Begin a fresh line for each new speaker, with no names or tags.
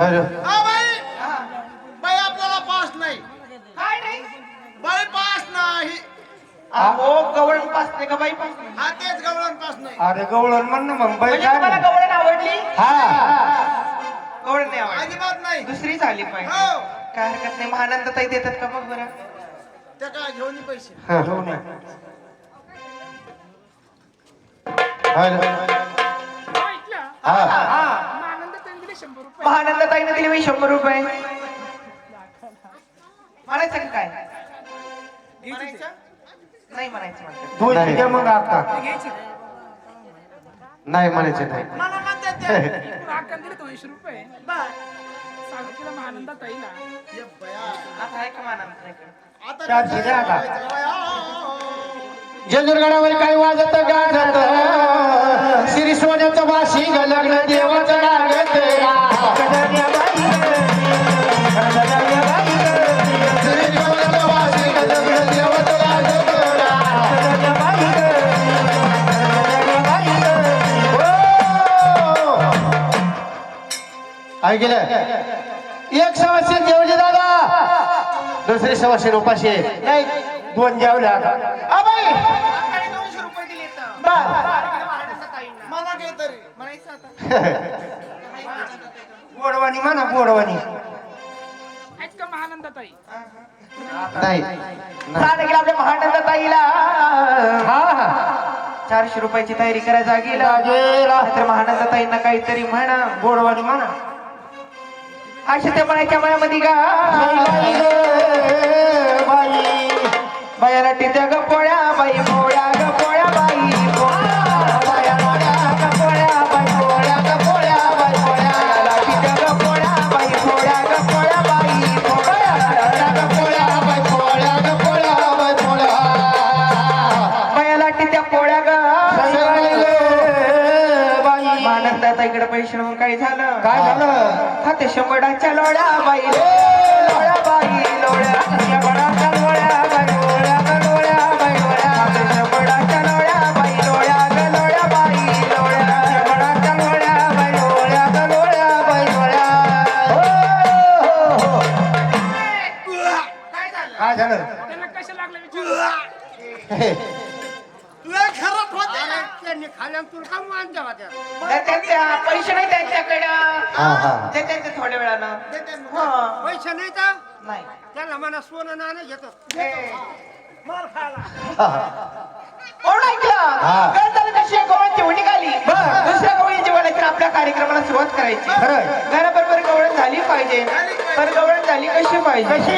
अरे
हा बाई बाई आपल्याला पास नाही.
काय नाही
बाई पास नाही.
अहो गवळण पास नाही का बाई पास नाही?
हा तेच गवळण पास नाही.
अरे गवळण म्हण ना मग बाई
म्हणजे
काय
तुम्हाला
नाही.
गवळण आवडली?
हा
गवळण नाही आवडली.
अजिबात नाही.
दुसरी झाली पाहिजे.
हो
काय हरकत नाही. महानंद ताई देतात का बघ बरं.
त्या काय घेऊन ये पैसे.
हा, हो ना. अरे हा
महानंद ताईने दिले बाई 100 रुपये. म्हणायचं का काय? म्हणायचं? नाही म्हणायचं म्हणतात.
दोन घ्या मग आता नाही म्हणायचे नाही.
मला म्हणतात ते. ये बया.
आता आहे का महानंद ताईकडे?
आता
चार शिदे आता.
बया.
जंजरगडावर काय वाजत गाजत श्री सोन्याचं वाशी ग लग्न देवाचं लागत काय गेलं एक सवाशे जेवले दादा दुसरी सवाशे उपाशी नाही दोन जेवल्या आता
बाई 200 रुपये दिले तर. महानंद ताईंना.
मला घे तरी.
म्हणायचं आता.
गोडवानी म्हणा गोडवानी नाही
प्राण गेला आपल्या महानंद ताईला.
हा
400 रुपयाची तयारी करायला गेला तर महानंद ताईंना काहीतरी म्हणा.
गोडवानी म्हणा
अशा त्या म्हणायच्या मनामध्ये का
बाई
बायाला टित्या ग पोळ्या बाई पोळ्या ग पोळ्या बाई पोळ्या ग पोळ्या बाई पोळ्या ग पोळ्या बाई पोळ्या टित्या ग पोळ्या बाई पोळ्या ग पोळ्या बाई पोळ्या ग पोळ्या बाई पोळ्या ग पोळ्या बाई पोळ्या बायाला टित्या पोळ्या ग
बाई
महानंदाता इकडे पैसे म्हणून काय झालं
काय झालं
खाते 100च्या लोड्या बाई लोड्या बाई लोड्या 100च्या लोड्या बाई लोड्या ग लोड्या बाई लोड्या खाते 100च्या लोड्या बाई लोड्या ग लोड्या बाई लोड्या 100च्या लोड्या बाई लोड्या ग लोड्या बाई लोड्या.
हो, हो, हो.
काय झालं?
काय झालं हे,
लय खराब होते.
त्यांच्या पैसे नाही त्यांच्याकडं.
हा, हा.
ते त्यांचे थोड्या वेळानं
देते ना.
हा.
पैसे नाही तर
नाही
त्याला म्हणा सोनं नाणं घेतात.
हे.
हा,
कोण ऐकलं?
हा.
गणताला कशी गवळणची उडी निघाली.
बरं.
दुसऱ्या गवळीची बोलायची आपल्या कार्यक्रमाला सुरुवात करायची.
खरंय.
घराबरोबर गवळण झाली पाहिजे. पण गवळण झाली कशी पाहिजे?
कशी